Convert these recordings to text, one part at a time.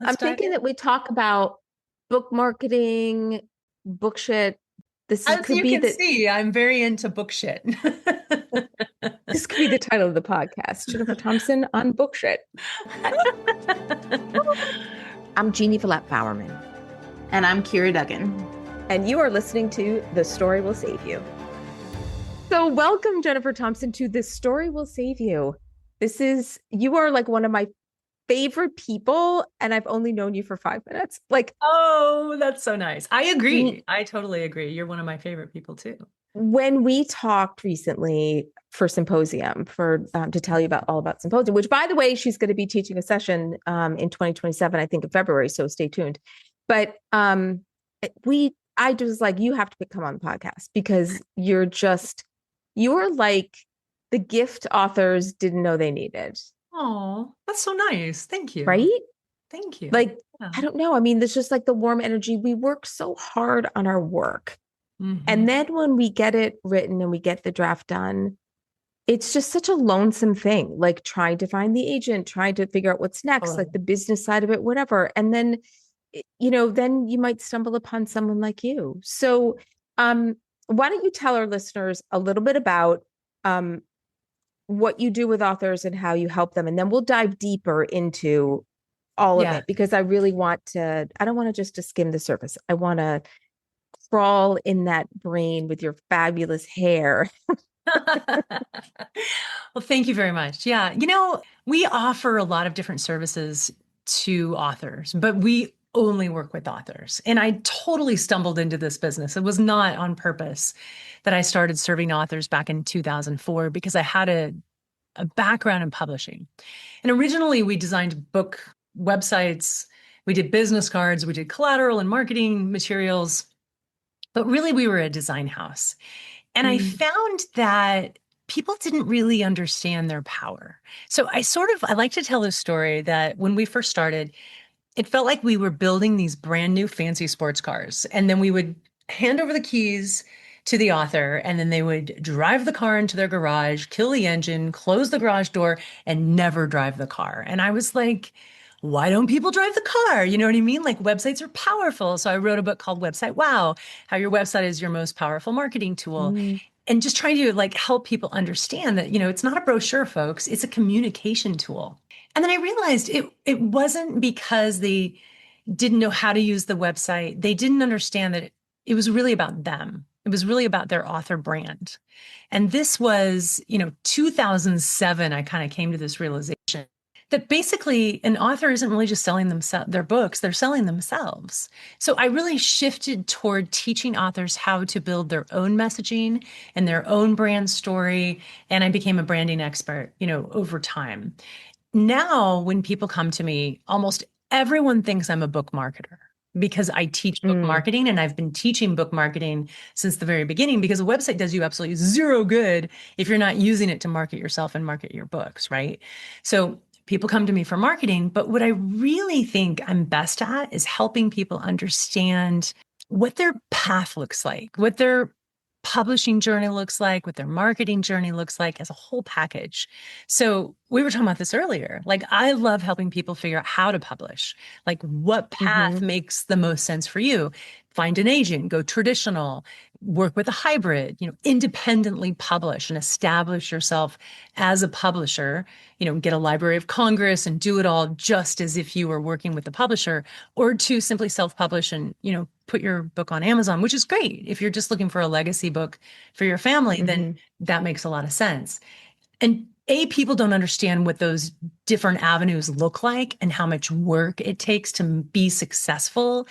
I'm Let's dive thinking in. that we talk about book marketing, book shit. As Could you be can the see, I'm very into book shit. this could be the title of the podcast. Jennifer Thompson on book shit. I'm Jeannie Bowerman, And I'm Kira Duggan. and you are listening to The Story Will Save You. So welcome, Jennifer Thompson, to The Story Will Save You. You are like one of my favorite people, and I've only known you for 5 minutes. Oh, that's so nice. I agree. I totally agree. You're one of my favorite people too. When we talked recently for Symposium, to tell you all about Symposium, which, by the way, she's going to be teaching a session in 2027, I think in February, so stay tuned. But I just like, you have to come on the podcast because you're like the gift authors didn't know they needed. Oh, that's so nice. Thank you. Right? Thank you. Like, Yeah. I don't know. I mean, there's just like the warm energy. We work so hard on our work. And Mhm. then when we get it written and we get the draft done, it's just such a lonesome thing, like trying to find the agent, trying to figure out what's next, like Totally. the business side of it, whatever. And then, then you might stumble upon someone like you. So, why don't you tell our listeners a little bit about what you do with authors and how you help them? And then we'll dive deeper into all of Yeah. it because I don't want to just to skim the surface. I want to crawl in that brain with your fabulous hair. Well, thank you very much. Yeah. We offer a lot of different services to authors, but we only work with authors. And I totally stumbled into this business. It was not on purpose that I started serving authors back in 2004 because I had a background in publishing. And originally, we designed book websites, we did business cards, we did collateral and marketing materials, but really, we were a design house. And I Mm. found that people didn't really understand their power. So I like to tell this story that when we first started, it felt like we were building these brand new fancy sports cars. And then we would hand over the keys to the author, and then they would drive the car into their garage, kill the engine, close the garage door, and never drive the car. And I was like, why don't people drive the car? You know what I mean? Like websites are powerful. So I wrote a book called Website Wow, how your website is your most powerful marketing tool. Mm. And just trying to like help people understand that, it's not a brochure, folks, it's a communication tool. And then I realized it wasn't because they didn't know how to use the website. They didn't understand that it was really about them. It was really about their author brand. And this was, 2007, I kind of came to this realization that basically an author isn't really just selling their books, they're selling themselves. So I really shifted toward teaching authors how to build their own messaging and their own brand story. And I became a branding expert, over time. Now, when people come to me, almost everyone thinks I'm a book marketer because I teach book Mm. marketing, and I've been teaching book marketing since the very beginning because a website does you absolutely zero good if you're not using it to market yourself and market your books, right? So people come to me for marketing, but what I really think I'm best at is helping people understand what their path looks like, what their publishing journey looks like, what their marketing journey looks like as a whole package. So we were talking about this earlier. Like, I love helping people figure out how to publish, like what path Mm-hmm. makes the most sense for you. Find an agent, go traditional, work with a hybrid, independently publish and establish yourself as a publisher, get a Library of Congress and do it all just as if you were working with the publisher, or to simply self-publish and, put your book on Amazon, which is great. If you're just looking for a legacy book for your family, then Mm-hmm. that makes a lot of sense. And people don't understand what those different avenues look like and how much work it takes to be successful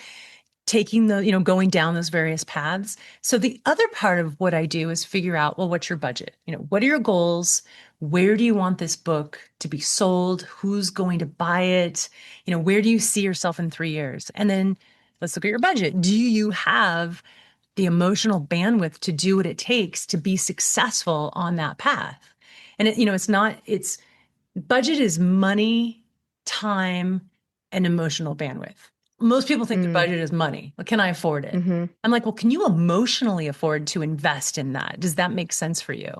taking going down those various paths. So the other part of what I do is figure out, well, what's your budget? What are your goals? Where do you want this book to be sold? Who's going to buy it? Where do you see yourself in 3 years? And then let's look at your budget. Do you have the emotional bandwidth to do what it takes to be successful on that path? And budget is money, time, and emotional bandwidth. most people think the Mm. budget is money. Well, can I afford it? Hmm. I'm like, well, can you emotionally afford to invest in that? Does that make sense for you?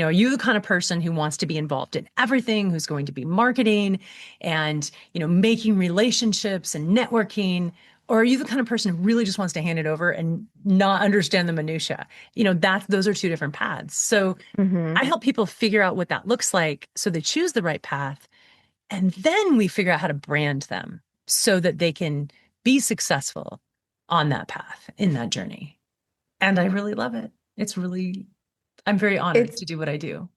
Are you the kind of person who wants to be involved in everything, who's going to be marketing and, making relationships and networking? Or are you the kind of person who really just wants to hand it over and not understand the minutia? Those are two different paths. So Hmm. I help people figure out what that looks like so they choose the right path. And then we figure out how to brand them so that they can be successful on that path in that journey. And I really love it. I'm very honored It's to do what I do.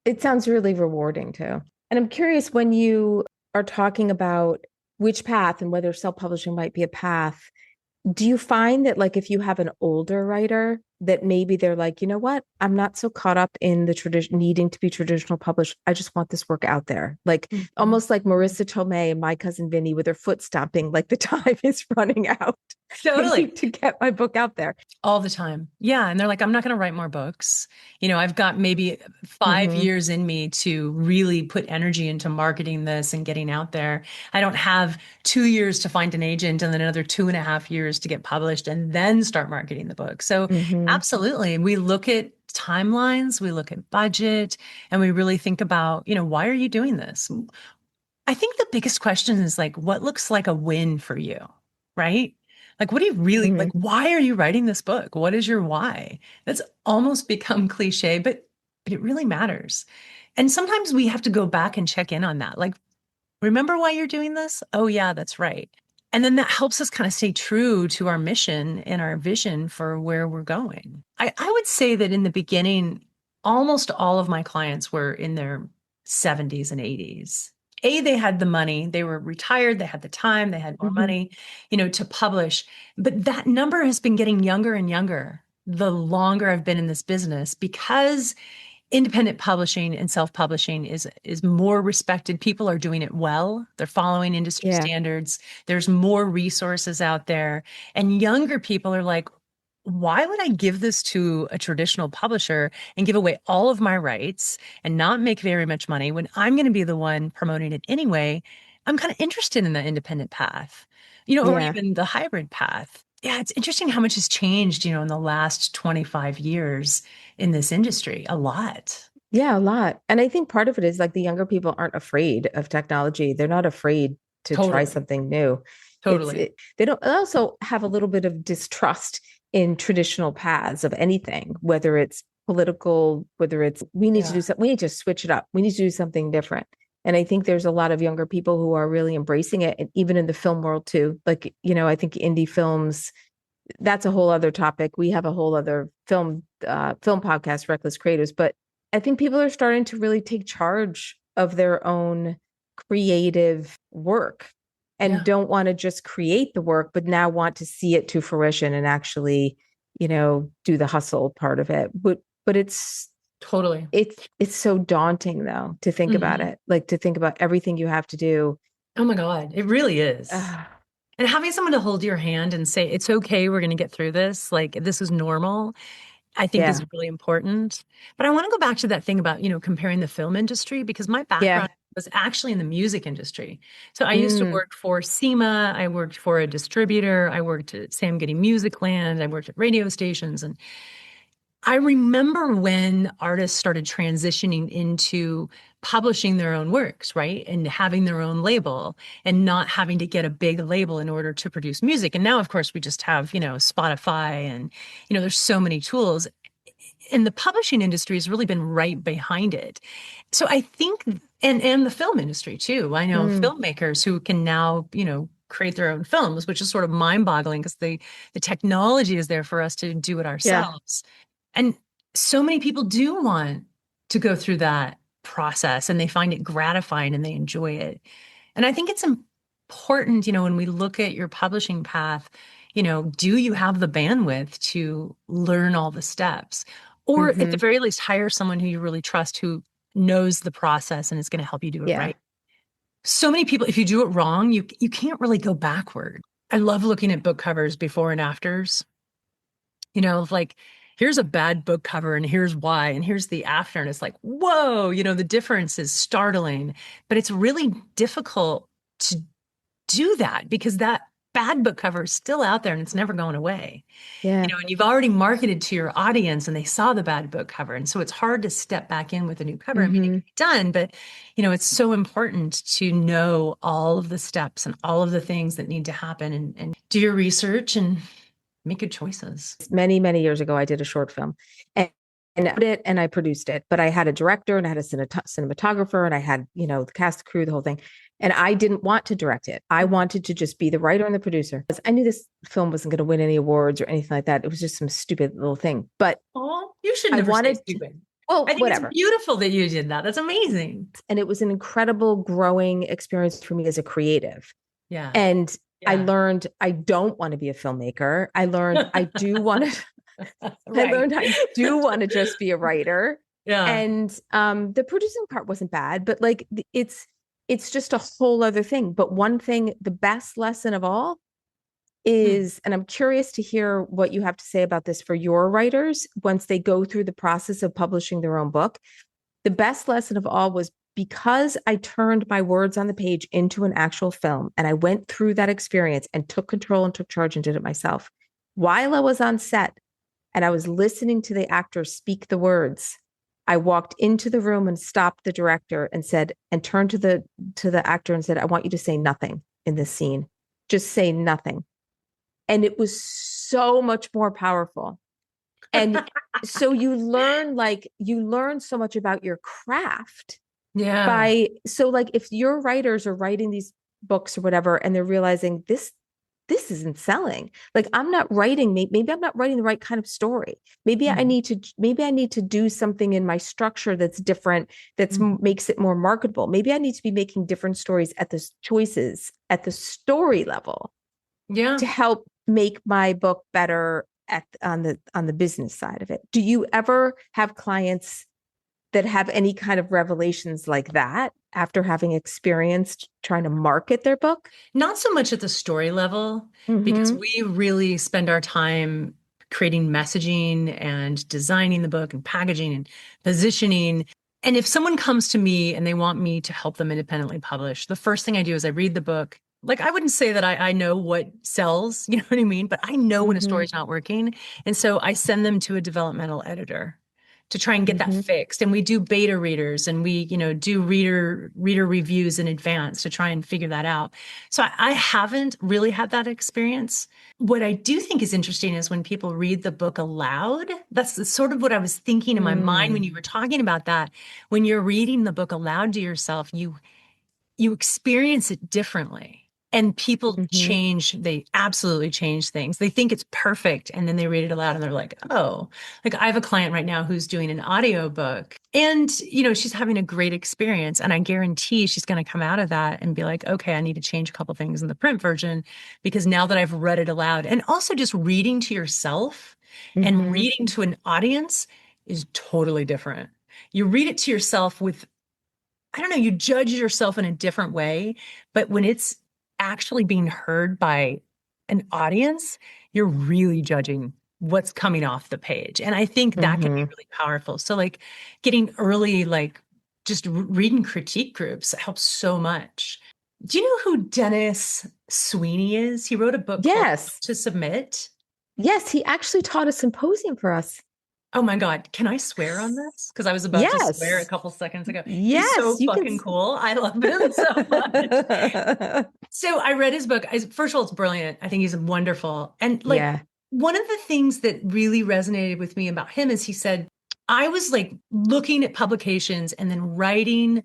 it sounds really rewarding too. And I'm curious when you are talking about which path and whether self-publishing might be a path, do you find that like if you have an older writer that maybe they're like, you know what, I'm not so caught up in the tradition needing to be traditional published. I just want this work out there. Like Mhm. almost like Marissa Tomei and My Cousin Vinny with her foot stomping, like the time is running out. I Totally. need to get my book out there. All the time. Yeah. And they're like, I'm not going to write more books. I've got maybe 5 years in me to really put energy into marketing this and getting out there. I don't have 2 years to find an agent and then another 2.5 years to get published and then start marketing the book. So Hmm. absolutely. We look at timelines, we look at budget, and we really think about, why are you doing this? I think the biggest question is like, what looks like a win for you, right? Like, what do you really Hmm. like? Why are you writing this book? What is your why? That's almost become cliche, but it really matters. And sometimes we have to go back and check in on that. Like, remember why you're doing this? Oh, yeah, that's right. And then that helps us kind of stay true to our mission and our vision for where we're going. I would say that in the beginning, almost all of my clients were in their 70s and 80s. They had the money, they were retired, they had the time, they had more Hmm. money, to publish. But that number has been getting younger and younger the longer I've been in this business because independent publishing and self-publishing is more respected. People are doing it well. They're following industry Yeah. standards. There's more resources out there. And younger people are like, why would I give this to a traditional publisher and give away all of my rights and not make very much money when I'm going to be the one promoting it anyway? I'm kind of interested in the independent path, or Yeah. even the hybrid path. Yeah, it's interesting how much has changed, in the last 25 years in this industry. A lot. Yeah, a lot. And I think part of it is like the younger people aren't afraid of technology. They're not afraid to try Totally. something new. Totally. They don't also have a little bit of distrust in traditional paths of anything, whether it's political, whether it's we need to do Yeah. something, we need to switch it up. We need to do something different. And I think there's a lot of younger people who are really embracing it, and even in the film world too. Like, I think indie films, that's a whole other topic. We have a whole other film podcast, Reckless Creatives, but I think people are starting to really take charge of their own creative work and Yeah. don't want to just create the work, but now want to see it to fruition and actually, do the hustle part of it. But Totally. it's so daunting though to think about Mhm. it, like to think about everything you have to do. Oh my God. It really is. Uh, And having someone to hold your hand and say, it's okay, we're going to get through this. Like, this is normal, I think is yeah, really important. But I want to go back to that thing about, comparing the film industry because my yeah. background was actually in the music industry. So I used to Mm, work for SEMA, I worked for a distributor, I worked at Sam Goody Music Land, I worked at radio stations. And I remember when artists started transitioning into publishing their own works, right? And having their own label and not having to get a big label in order to produce music. And now, of course, we just have, Spotify and, there's so many tools. And the publishing industry has really been right behind it. So I think, and the film industry too. I know mm, filmmakers who can now, create their own films, which is sort of mind-boggling because the technology is there for us to do it yeah. ourselves. And so many people do want to go through that process and they find it gratifying and they enjoy it. And I think it's important, when we look at your publishing path, do you have the bandwidth to learn all the steps? Or at the Hmm. very least, hire someone who you really trust who knows the process and is going to help you do it Yeah. right. So many people, if you do it wrong, you can't really go backward. I love looking at book covers before and afters. Like here's a bad book cover and here's why and here's the after and it's like whoa, the difference is startling, but it's really difficult to do that because that bad book cover is still out there and it's never going away. Yeah. And you've already marketed to your audience and they saw the bad book cover. And so it's hard to step back in with a new cover. I mean, it can be done, but it's so important to know all of the steps and all of the things that need to happen and do your research and make good choices. Many, many years ago, I did a short film and I produced it, but I had a director and I had a cinematographer and I had, the cast, crew, the whole thing. And I didn't want to direct it. I wanted to just be the writer and the producer. I knew this film wasn't going to win any awards or anything like that. It was just some stupid little thing. But you shouldn't have wanted stupid. Well, I think whatever. It's beautiful that you did that. That's amazing. And it was an incredible growing experience for me as a creative. Yeah. And I learned I don't want to be a filmmaker. I learned I do want to. Right. I learned I do want to just be a writer. Yeah. And the producing part wasn't bad, but like it's just a whole other thing. But one thing, the best lesson of all is, and I'm curious to hear what you have to say about this for your writers once they go through the process of publishing their own book. The best lesson of all was because I turned my words on the page into an actual film and I went through that experience and took control and took charge and did it myself. While I was on set and I was listening to the actors speak the words, I walked into the room and stopped the director and said, and turned to the actor and said, I want you to say nothing in this scene. Just say nothing. And it was so much more powerful. And so you learn so much about your craft. Yeah. So like if your writers are writing these books or whatever, and they're realizing this isn't selling. Like I'm not writing, maybe I'm not writing the right kind of story. Maybe I need to do something in my structure that's different, makes it more marketable. Maybe I need to be making different stories at the choices at the story level. Yeah. To help make my book better on the business side of it. Do you ever have clients that have any kind of revelations like that after having experienced trying to market their book? Not so much at the story level, because we really spend our time creating messaging and designing the book and packaging and positioning. And if someone comes to me and they want me to help them independently publish, the first thing I do is I read the book. Like, I wouldn't say that I know what sells, you know what I mean? But I know when a story's not working. And so I send them to a developmental editor to try and get that fixed. And we do beta readers and we, do reader reviews in advance to try and figure that out. So I haven't really had that experience. What I do think is interesting is when people read the book aloud. That's sort of what I was thinking in my mind when you were talking about that. When you're reading the book aloud to yourself, you experience it differently. And people change, they absolutely change things. They think it's perfect. And then they read it aloud and they're like, oh, like I have a client right now who's doing an audio book and, she's having a great experience. And I guarantee she's going to come out of that and be like, okay, I need to change a couple things in the print version because now that I've read it aloud, and also just reading to yourself and reading to an audience is totally different. You read it to yourself with, I don't know, you judge yourself in a different way, but when it's actually being heard by an audience, you're really judging what's coming off the page. And I think that can be really powerful. So like getting early, like just reading critique groups helps so much. Do you know who Dennis Sweeney is? He wrote a book called To Submit. Yes, he actually taught a symposium for us. Oh my God. Can I swear on this? Because I was about to swear a couple seconds ago. He's so fucking cool. I love him so much. So I read his book. First of all, it's brilliant. I think he's wonderful. And one of the things that really resonated with me about him is he said, I was like looking at publications and then writing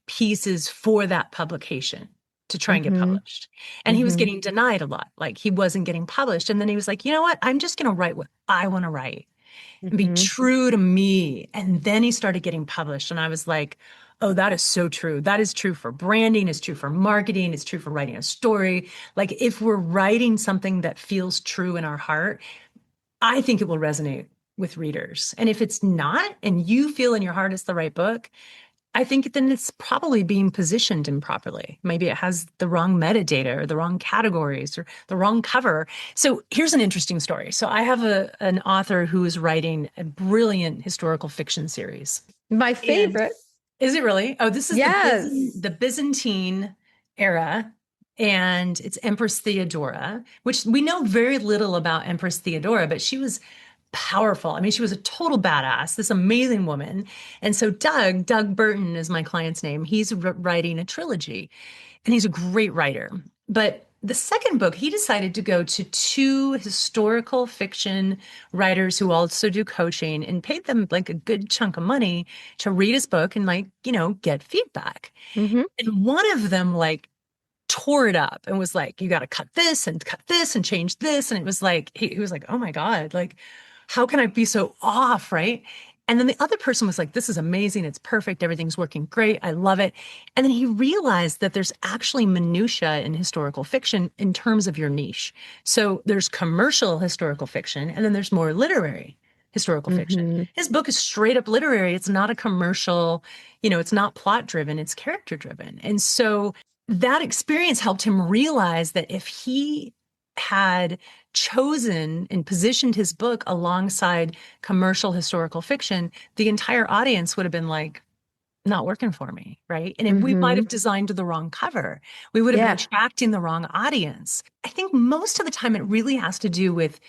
pieces for that publication to try and get published. And he was getting denied a lot. Like he wasn't getting published. And then he was like, you know what? I'm just going to write what I want to write. And be true to me. And then he started getting published. And I was like, oh, that is so true. That is true for branding. It's true for marketing. It's true for writing a story. Like if we're writing something that feels true in our heart, I think it will resonate with readers. And if it's not, and you feel in your heart it's the right book, I think then it's probably being positioned improperly. Maybe it has the wrong metadata or the wrong categories or the wrong cover. So here's an interesting story. So I have an author who is writing a brilliant historical fiction series. My favorite. Is it really? Oh, this is the Byzantine era. and it's Empress Theodora, which we know very little about Empress Theodora, but she was powerful. I mean, she was a total badass, this amazing woman. And so Doug Burton is my client's name. He's writing a trilogy, and he's a great writer. But the second book, he decided to go to two historical fiction writers who also do coaching and paid them like a good chunk of money to read his book and like, get feedback. Mm-hmm. And one of them like tore it up and was like, you got to cut this and change this. And it was like, he was like, oh my God, like, how can I be so off? Right. And then the other person was like, this is amazing. It's perfect. Everything's working great. I love it. And then he realized that there's actually minutia in historical fiction in terms of your niche. So there's commercial historical fiction, and then there's more literary historical fiction. Mm-hmm. His book is straight up literary. It's not a commercial, it's not plot driven, it's character driven. And so that experience helped him realize that if he had chosen and positioned his book alongside commercial historical fiction, the entire audience would have been like, not working for me, right? And we might have designed the wrong cover. We would have been attracting the wrong audience. I think most of the time it really has to do with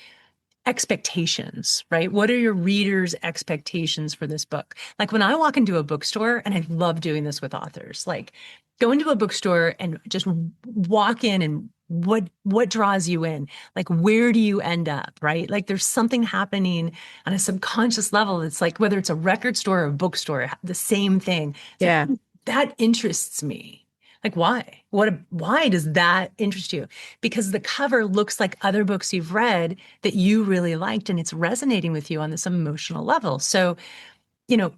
expectations, right? What are your readers' expectations for this book? Like when I walk into a bookstore, and I love doing this with authors, like go into a bookstore and just walk in, and what draws you in? Like, where do you end up, right? Like there's something happening on a subconscious level. It's like, whether it's a record store or a bookstore, the same thing. Yeah. That interests me. Like, why? Why does that interest you? Because the cover looks like other books you've read that you really liked, and it's resonating with you on this emotional level. So,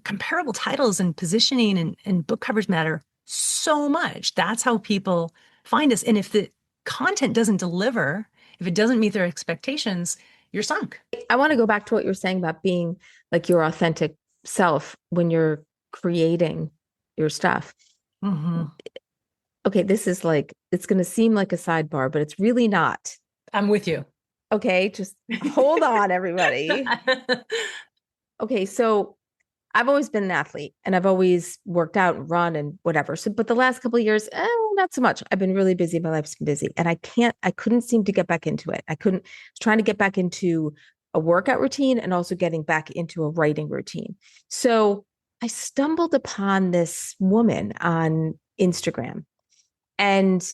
comparable titles and positioning and book covers matter so much. That's how people find us. And if the content doesn't deliver, if it doesn't meet their expectations, you're sunk. I want to go back to what you were saying about being like your authentic self when you're creating your stuff. Mm-hmm. Okay, this is like, it's going to seem like a sidebar, but it's really not. I'm with you. Okay, just hold on, everybody. Okay, so I've always been an athlete, and I've always worked out and run and whatever. So, but the last couple of years, not so much. I've been really busy. My life's been busy, and I couldn't seem to get back into it. I was trying to get back into a workout routine and also getting back into a writing routine. So I stumbled upon this woman on Instagram, and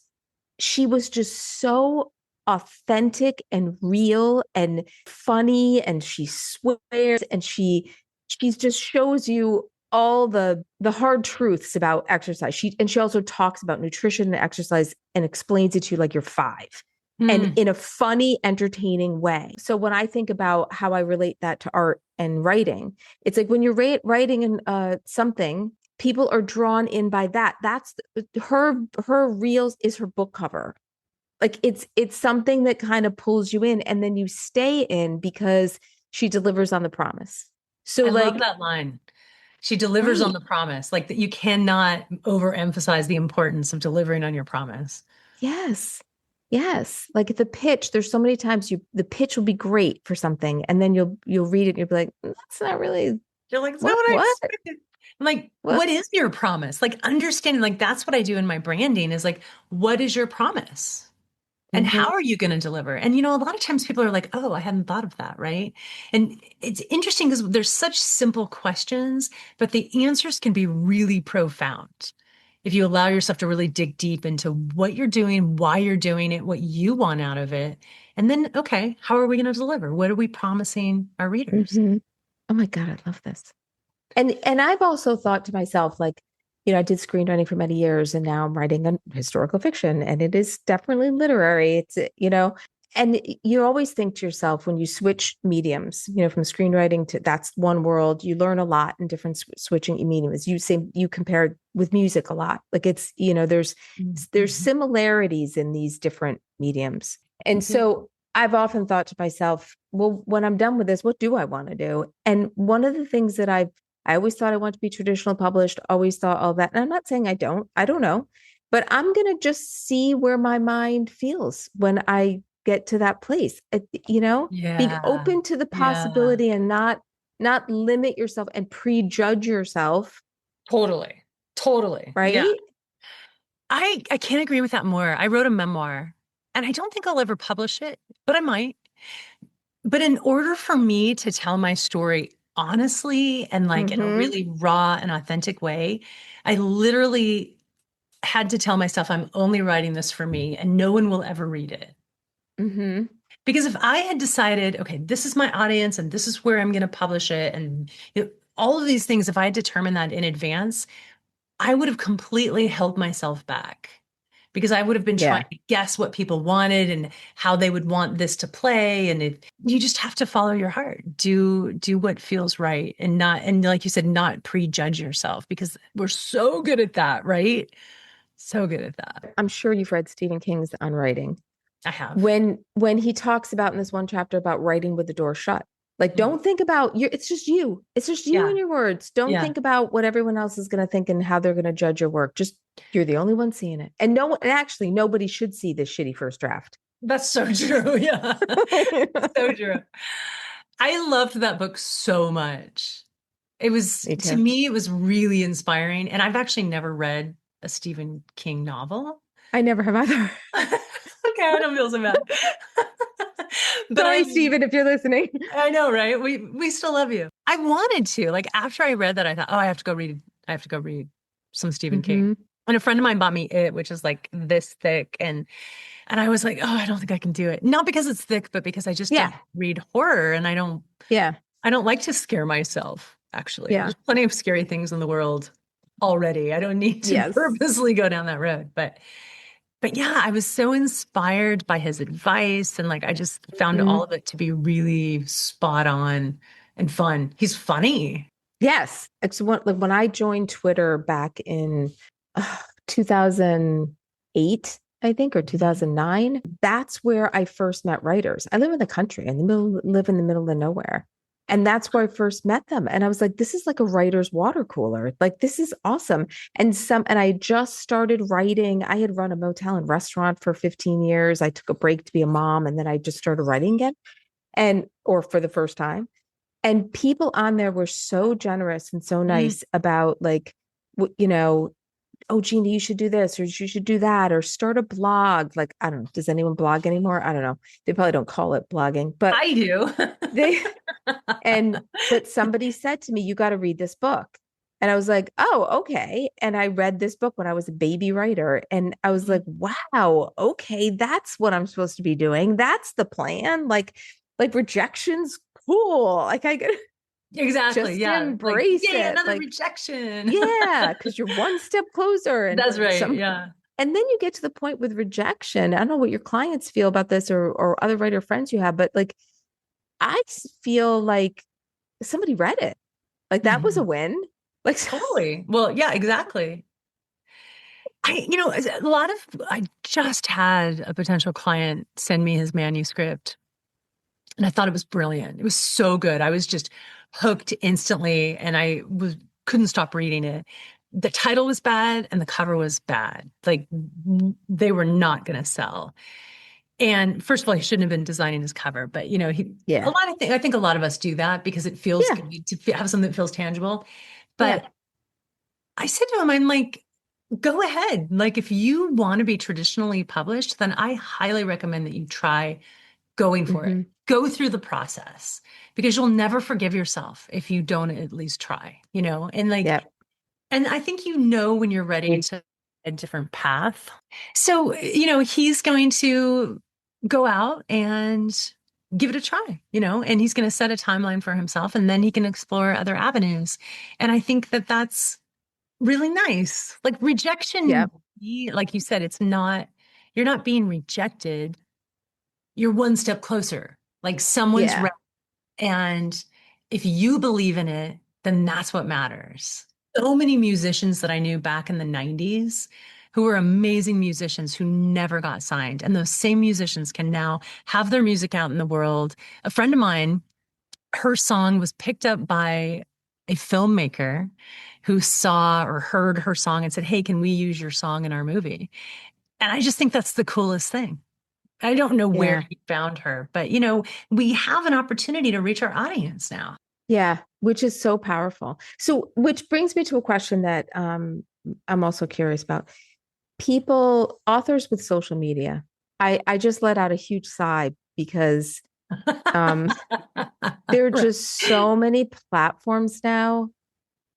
she was just so authentic and real and funny, and she swears, and she just shows you all the hard truths about exercise. She also talks about nutrition and exercise and explains it to you like you're 5 and in a funny, entertaining way. So when I think about how I relate that to art and writing, it's like when you're writing in something, people are drawn in by that. That's her reels is her book cover. Like it's something that kind of pulls you in, and then you stay in because she delivers on the promise. So I love that line. She delivers on the promise, like that you cannot overemphasize the importance of delivering on your promise. Yes. Yes. Like the pitch, there's so many times the pitch will be great for something, and then you'll read it and you'll be like, that's not really. You're like, it's not what I expected. I'm like, what is your promise? Like understanding, like that's what I do in my branding is like, what is your promise? And how are you going to deliver? And, a lot of times people are like, oh, I hadn't thought of that. Right. And it's interesting because there's such simple questions, but the answers can be really profound if you allow yourself to really dig deep into what you're doing, why you're doing it, what you want out of it. And then, okay, how are we going to deliver? What are we promising our readers? Oh my God, I love this. And I've also thought to myself, like, I did screenwriting for many years, and now I'm writing a historical fiction, and it is definitely literary. It's, and you always think to yourself when you switch mediums, from screenwriting to that's one world, you learn a lot in different switching mediums. You compare with music a lot. Like it's, there's similarities in these different mediums. And so I've often thought to myself, well, when I'm done with this, what do I want to do? And one of the things that I always thought I want to be traditional published, always thought all that. And I'm not saying I don't know, but I'm going to just see where my mind feels when I get to that place, being open to the possibility and not limit yourself and prejudge yourself. Totally. Right. Yeah. I can't agree with that more. I wrote a memoir and I don't think I'll ever publish it, but I might. But in order for me to tell my story honestly and like in a Mm-hmm. really raw and authentic way, I literally had to tell myself I'm only writing this for me and no one will ever read it. Mm-hmm. Because if I had decided, okay, this is my audience and this is where I'm going to publish it, and all of these things, if I had determined that in advance, I would have completely held myself back because I would have been Yeah. trying to guess what people wanted and how they would want this to play. And you just have to follow your heart, do what feels right, and not, and like you said, not prejudge yourself because we're so good at that, right? So good at that. I'm sure you've read Stephen King's On Writing. I have. When he talks about in this one chapter about writing with the door shut. Like, don't think about you. It's just you. It's just you Yeah. and your words. Don't Yeah. think about what everyone else is going to think and how they're going to judge your work. Just you're the only one seeing it. And no one, and actually, nobody should see this shitty first draft. That's so true. Yeah. So true. I loved that book so much. It was, Me to too. me, it was really inspiring. And I've actually never read a Stephen King novel. I never have either. Okay, I don't feel so bad. But Sorry, Stephen, if you're listening. I know, right? We still love you. I wanted to. Like after I read that, I thought, oh, I have to go read some Stephen King. And a friend of mine bought me It, which is like this thick. And I was like, oh, I don't think I can do it. Not because it's thick, but because I just don't read horror and I don't like to scare myself, actually. Yeah. There's plenty of scary things in the world already. I don't need to purposely go down that road. But yeah, I was so inspired by his advice. And like, I just found all of it to be really spot on and fun. He's funny. Yes. It's like when I joined Twitter back in 2008, I think, or 2009, that's where I first met writers. I live in the country, live in the middle of nowhere. And that's where I first met them. And I was like, this is like a writer's water cooler. Like, this is awesome. And I just started writing. I had run a motel and restaurant for 15 years. I took a break to be a mom. And then I just started writing again or for the first time. And people on there were so generous and so nice about like, oh, Jeanne, you should do this or you should do that or start a blog. Like, I don't know. Does anyone blog anymore? I don't know. They probably don't call it blogging, but I do. But somebody said to me, you got to read this book. And I was like, oh, okay. And I read this book when I was a baby writer. And I was like, wow, okay, that's what I'm supposed to be doing. That's the plan. Like rejection's cool. Like I could exactly. just embrace it. Another like, rejection. Yeah. Cause you're one step closer. And that's right. Yeah. And then you get to the point with rejection. I don't know what your clients feel about this or other writer friends you have, but like, I feel like somebody read it. Like that was a win. Like totally. Well, yeah, exactly. I just had a potential client send me his manuscript and I thought it was brilliant. It was so good. I was just hooked instantly and couldn't stop reading it. The title was bad and the cover was bad. Like they were not going to sell. And first of all, he shouldn't have been designing his cover, but a lot of things, I think a lot of us do that because it feels good to have something that feels tangible. But I said to him, I'm like, go ahead. Like if you want to be traditionally published, then I highly recommend that you try going for it. Go through the process because you'll never forgive yourself if you don't at least try, and like, and I think, when you're ready to a different path. So, he's going to go out and give it a try, and he's going to set a timeline for himself and then he can explore other avenues. And I think that that's really nice. Like rejection, like you said, you're not being rejected. You're one step closer. Like someone's ready. And if you believe in it, then that's what matters. So many musicians that I knew back in the 90s who were amazing musicians who never got signed. And those same musicians can now have their music out in the world. A friend of mine, her song was picked up by a filmmaker who saw or heard her song and said, hey, can we use your song in our movie? And I just think that's the coolest thing. I don't know where he found her, but we have an opportunity to reach our audience now. Yeah, which is so powerful. So, which brings me to a question that I'm also curious about. authors with social media. I just let out a huge sigh because um, there are Right. just so many platforms now.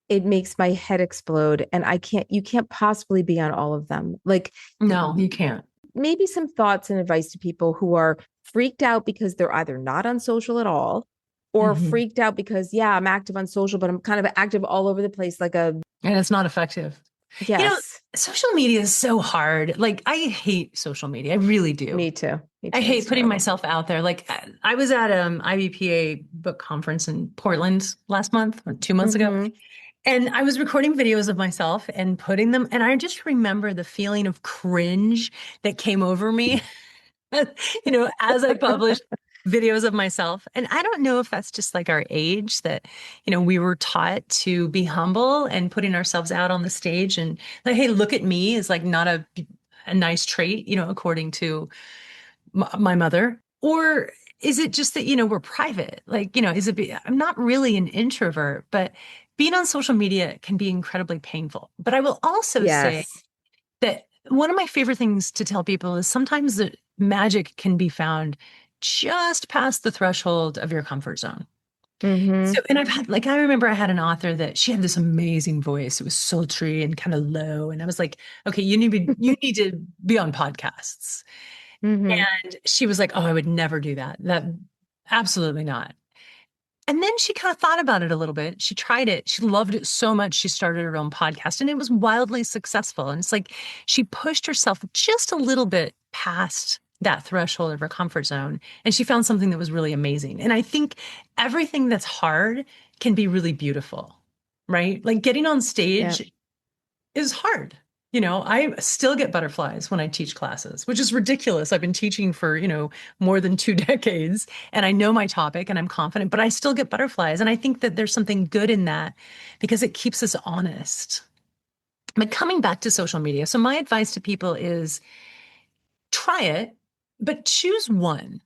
It makes my head explode, and you can't possibly be on all of them. Like, No, you can't. maybe some thoughts and advice to people who are freaked out because they're either not on social at all or Mhm. freaked out because, yeah, I'm active on social, but I'm kind of active all over the place. And it's not effective. You know, Yes, social media is so hard. Like, I hate social media. I really do. me too. Me I too. It's hate putting terrible. myself out there. Like, I was at IBPA book conference in Portland last month or 2 months ago, Hmm. and I was recording videos of myself and putting them. And I just remember the feeling of cringe that came over me, as I published videos of myself. And I don't know if that's just like our age that, we were taught to be humble and putting ourselves out on the stage and like, hey, look at me is like not a nice trait, according to my mother. Or is it just that, we're private? Like, I'm not really an introvert, but being on social media can be incredibly painful. But I will also say Yes. that one of my favorite things to tell people is sometimes the magic can be found just past the threshold of your comfort zone. Hmm. So, and I remember I had an author that she had this amazing voice. It was sultry and kind of low. And I was like, okay, you need to be on podcasts. Hmm. And she was like, oh, I would never do that. That absolutely not. And then she kind of thought about it a little bit. She tried it. She loved it so much. She started her own podcast and it was wildly successful. And it's like she pushed herself just a little bit past that threshold of her comfort zone. And she found something that was really amazing. And I think everything that's hard can be really beautiful, right? Like getting on Yeah. stage is hard. I still get butterflies when I teach classes, which is ridiculous. I've been teaching for, more than 2 decades and I know my topic and I'm confident, but I still get butterflies. And I think that there's something good in that because it keeps us honest. But coming back to social media, so my advice to people is try it, but choose one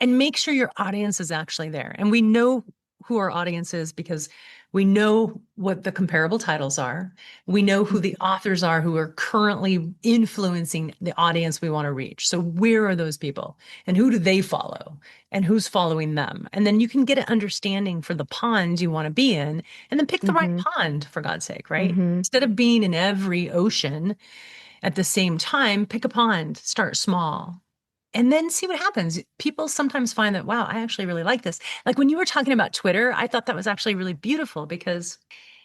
and make sure your audience is actually there. And we know who our audience is because we know what the comparable titles are. We know who the authors are who are currently influencing the audience we want to reach. So where are those people and who do they follow and who's following them? And then you can get an understanding for the pond you want to be in and then pick the right Hmm. pond for God's sake, right? Hmm. Instead of being in every ocean at the same time, pick a pond, start small and then see what happens. People sometimes find that, wow, I actually really like this. Like when you were talking about Twitter, I thought that was actually really beautiful because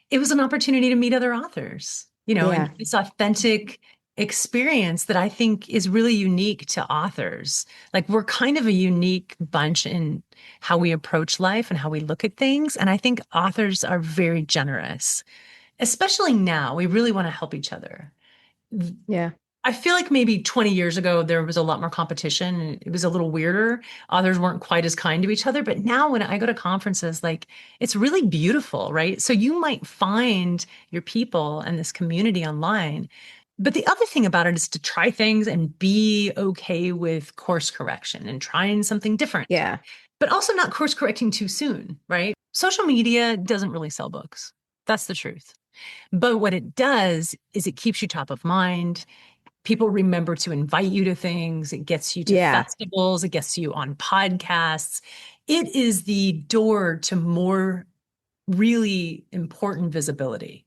it was an opportunity to meet other authors, and Yeah. this authentic experience that I think is really unique to authors. Like we're kind of a unique bunch in how we approach life and how we look at things. And I think authors are very generous, especially now. We really want to help each other. Yeah. I feel like maybe 20 years ago, there was a lot more competition and it was a little weirder. Others weren't quite as kind to each other. But now when I go to conferences, like it's really beautiful, right? So you might find your people and this community online. But the other thing about it is to try things and be okay with course correction and trying something different, Yeah. but also not course correcting too soon, right? Social media doesn't really sell books. That's the truth. But what it does is it keeps you top of mind. People remember to invite you to things. It gets you to Yeah. festivals. It gets you on podcasts. It is the door to more really important visibility.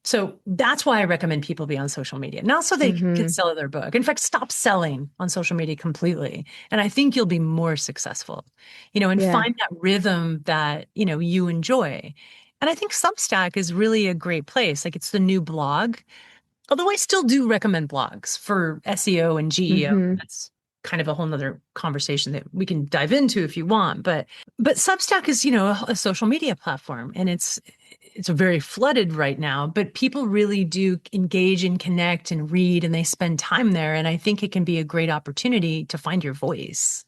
So that's why I recommend people be on social media, not so they can Hmm. sell their book. In fact, stop selling on social media completely. And I think you'll be more successful, and Yeah. find that rhythm that, you enjoy. And I think Substack is really a great place. Like it's the new blog. Although I still do recommend blogs for SEO and GEO. Hmm. That's kind of a whole nother conversation that we can dive into if you want. But Substack is, a social media platform and it's very flooded right now, but people really do engage and connect and read and they spend time there. And I think it can be a great opportunity to find your voice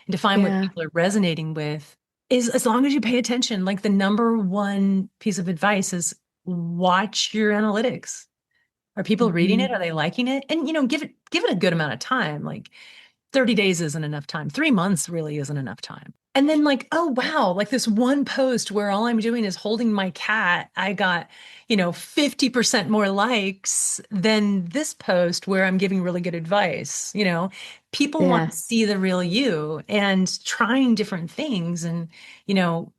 and to find what Yeah. people are resonating with is as long as you pay attention, like the number one piece of advice is watch your analytics. Are people reading it? Hmm. Are they liking it? And give it a good amount of time. Like 30 days isn't enough time. 3 months really isn't enough time. And then like, oh wow, like this one post where all I'm doing is holding my cat, I got, 50% more likes than this post where I'm giving really good advice. People want Yeah. to see the real you and trying different things and, you know,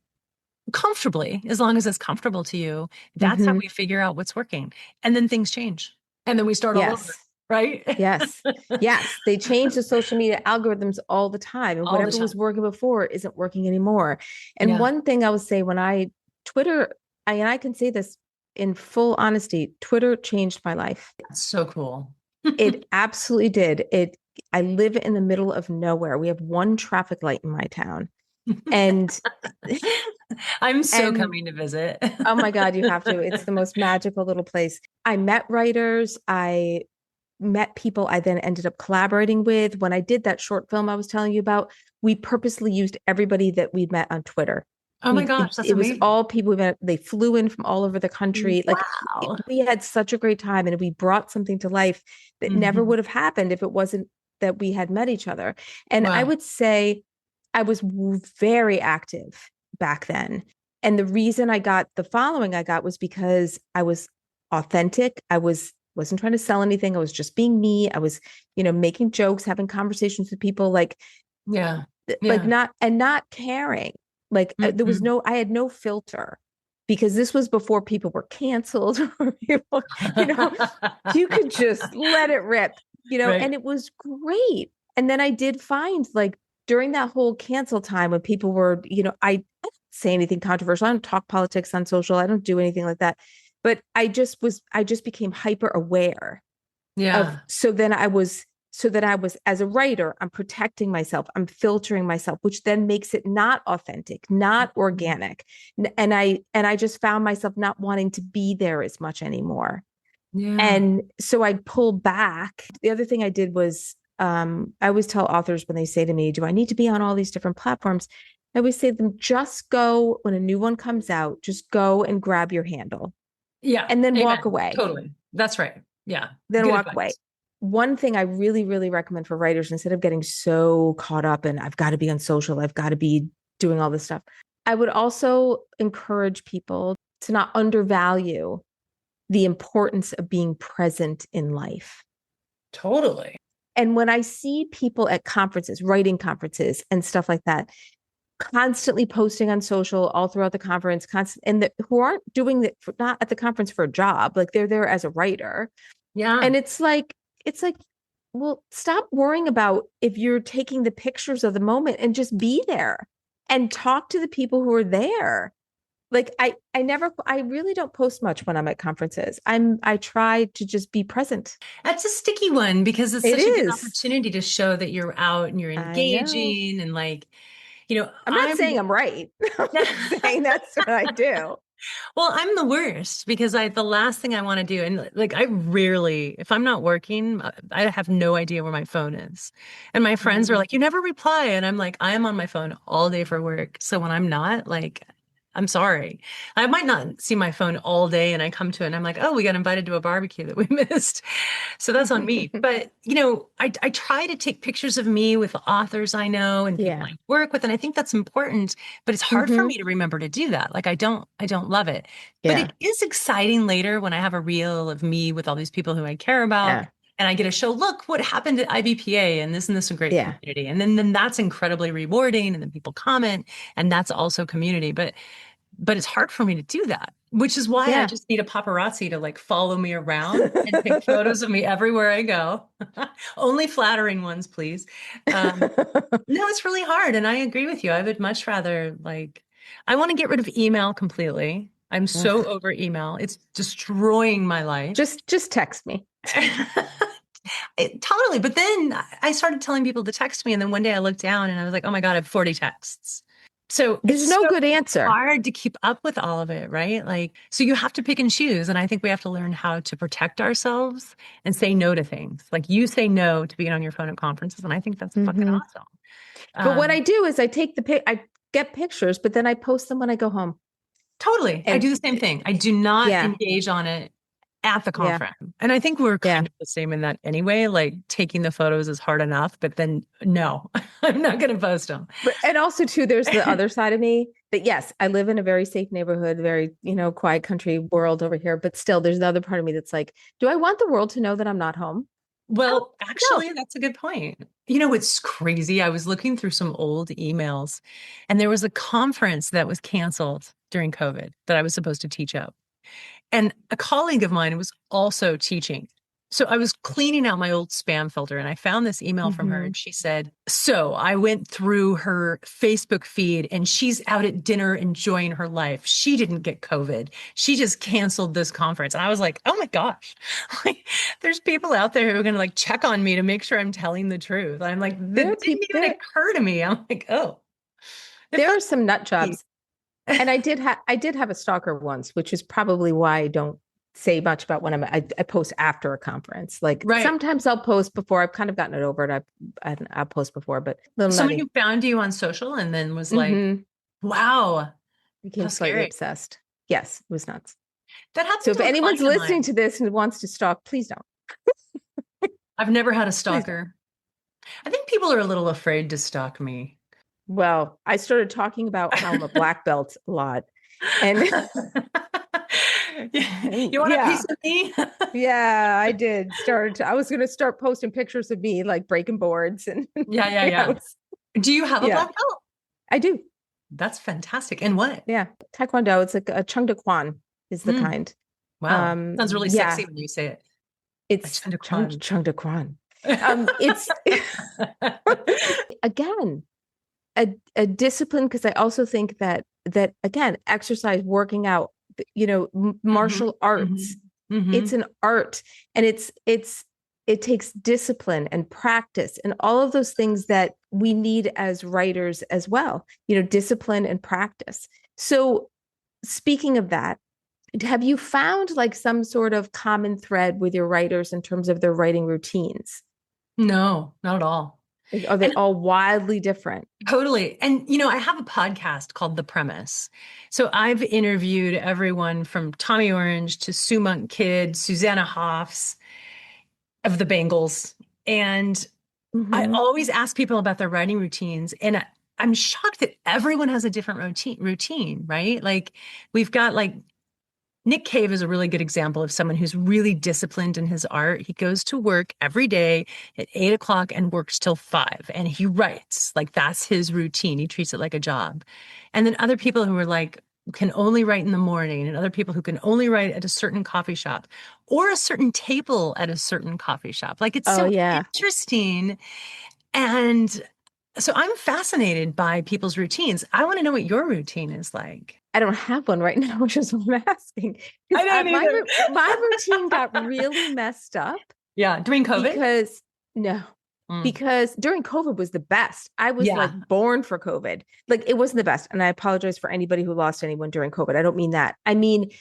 comfortably, as long as it's comfortable to you. That's how Hmm. we figure out what's working. And then things change. And then we start all over, Yes. right? Yes. Yes. They change the social media algorithms all the time. And All the whatever was time. working before isn't working anymore. And Yeah. one thing I would say Twitter, and I can say this in full honesty, Twitter changed my life. That's so cool. It absolutely did. I live in the middle of nowhere. We have one traffic light in my town. And I'm so and coming to visit. oh my God, you have to. It's the most magical little place. I met writers. I met people I then ended up collaborating with. When I did that short film I was telling you about, we purposely used everybody that we'd met on Twitter. Oh my gosh, that's It was amazing. all people we met. They flew in from all over the country. Like Wow. we had such a great time and we brought something to life that never Mhm. would have happened if it wasn't that we had met each other. And I Wow. would say I was very active back then. And the reason I got the following I got was because I was authentic. Wasn't trying to sell anything. I was just being me. I was, making jokes, having conversations with people Yeah. like Yeah. not caring. Like Mhm. I had no filter because this was before people were canceled or people, you could just let it rip, and Right. it was great. And then I did find like during that whole cancel time when people were, I don't say anything controversial. I don't talk politics on social. I don't do anything like that. But I just became hyper aware of, Yeah. so that I was, as a writer, I'm protecting myself, I'm filtering myself, which then makes it not authentic, not Mhm. organic. And I just found myself not wanting to be there as much anymore. Yeah. And so I pulled back. The other thing I did was I always tell authors when they say to me, do I need to be on all these different platforms? I always say to them, just go when a new one comes out, just go and grab your handle Yeah. and then walk Amen. away. Totally. That's right. Yeah. Then Good walk away. advice. One thing I really, really recommend for writers, instead of getting so caught up in, I've got to be on social, I've got to be doing all this stuff, I would also encourage people to not undervalue the importance of being present in life. Totally. And when I see people at conferences, writing conferences and stuff like that, constantly posting on social all throughout the conference, who aren't doing it not at the conference for a job, like they're there as a writer. Yeah. And it's like, well, stop worrying about if you're taking the pictures of the moment and just be there and talk to the people who are there. Like I really don't post much when I'm at conferences. I try to just be present. That's a sticky one because it's It such a good is. opportunity to show that you're out and you're I know. engaging and like, I'm not I'm saying I'm right. I'm just saying that's what I do. well, I'm the worst because the last thing I want to do, and like I rarely, if I'm not working, I have no idea where my phone is. And my friends are Mhm. like, you never reply. And I'm like, I am on my phone all day for work. So when I'm not, like, I'm sorry. I might not see my phone all day and I come to it and I'm like, oh, we got invited to a barbecue that we missed. So that's on me. But, I try to take pictures of me with authors I know and people Yeah. I work with. And I think that's important, but it's hard for Hmm. me to remember to do that. Like I don't love it. But Yeah. it is exciting later when I have a reel of me with all these people who I care about. Yeah. And I get to show, look what happened at IBPA and this a great Yeah. community. And then that's incredibly rewarding. And then people comment, and that's also community. But it's hard for me to do that, which is why I Yeah. just need a paparazzi to like follow me around and take photos of me everywhere I go. Only flattering ones, please. No, it's really hard. And I agree with you. I would much rather I want to get rid of email completely. I'm so Ugh. over email. It's destroying my life. Just text me. Totally. But then I started telling people to text me. And then one day I looked down and I was like, oh my God, I have 40 texts. So There's it's no so good answer. hard to keep up with all of it, right? Like, so you have to pick and choose. And I think we have to learn how to protect ourselves and say no to things. Like you say no to being on your phone at conferences. And I think that's fucking Hmm. awesome. But what I Um, do is I get pictures, but then I post them when I go home. totally. I And do the same thing. I do not yeah, engage on it at the yeah, conference. And I think we're yeah. kind of the same in that anyway. Like taking the photos is hard enough, but then no. I'm not going to post them. But and also too, there's the other side of me that yes, I live in a very safe neighborhood, very, quiet country world over here. But still, there's the other part of me that's like, do I want the world to know that I'm not home? Well, No. actually, that's a good point. It's crazy. I was looking through some old emails, and there was a conference that was canceled during COVID that I was supposed to teach at. And a colleague of mine was also teaching. So I was cleaning out my old spam filter and I found this email from her and she said, so I went through her Facebook feed and she's out at dinner enjoying her life. She didn't get COVID. She just canceled this conference. And I was like, oh my gosh, like there's people out there who are going to like check on me to make sure I'm telling the truth. I'm like, that didn't even occur to me. I'm like, oh. There are some nut jobs. And I did have a stalker once, which is probably why I don't say much about when I post after a conference. Like sometimes I'll post before. I've kind of gotten it over it. I'll post before, but someone who found you on social and then was like, wow, became slightly obsessed. Yes, it was nuts. That happens. So if anyone's listening to this and wants to stalk, please don't. I've never had a stalker. I think people are a little afraid to stalk me. Well, I started talking about how I'm a black belt a lot. And you want a piece of me? Yeah, I did. I was going to start posting pictures of me like breaking boards and yeah. Do you have a black belt? I do. That's fantastic. And what? Yeah, Taekwondo. It's like a Chung De Kwan is the kind. Wow, sounds really sexy when you say it. It's Chung De Kwan. It's again a discipline, because I also think that again, exercise, working out, martial arts, it's an art, and it takes discipline and practice and all of those things that we need as writers as well, discipline and practice. So speaking of that, have you found like some sort of common thread with your writers in terms of their writing routines? No, not at all. Are they all wildly different? Totally. And, I have a podcast called The Premise. So I've interviewed everyone from Tommy Orange to Sue Monk Kidd, Susanna Hoffs of the Bengals. And I always ask people about their writing routines. And I'm shocked that everyone has a different routine, right? Like we've got like Nick Cave is a really good example of someone who's really disciplined in his art. He goes to work every day at 8:00 and works till 5. And he writes, like that's his routine. He treats it like a job. And then other people who are like, can only write in the morning, and other people who can only write at a certain coffee shop or a certain table at a certain coffee shop. Like it's interesting. And so I'm fascinated by people's routines. I want to know what your routine is like. I don't have one right now, which is what I'm asking. I don't either. My routine got really messed up. Yeah, during COVID? Because during COVID was the best. I was like born for COVID. Like it wasn't the best. And I apologize for anybody who lost anyone during COVID. I don't mean that. I mean,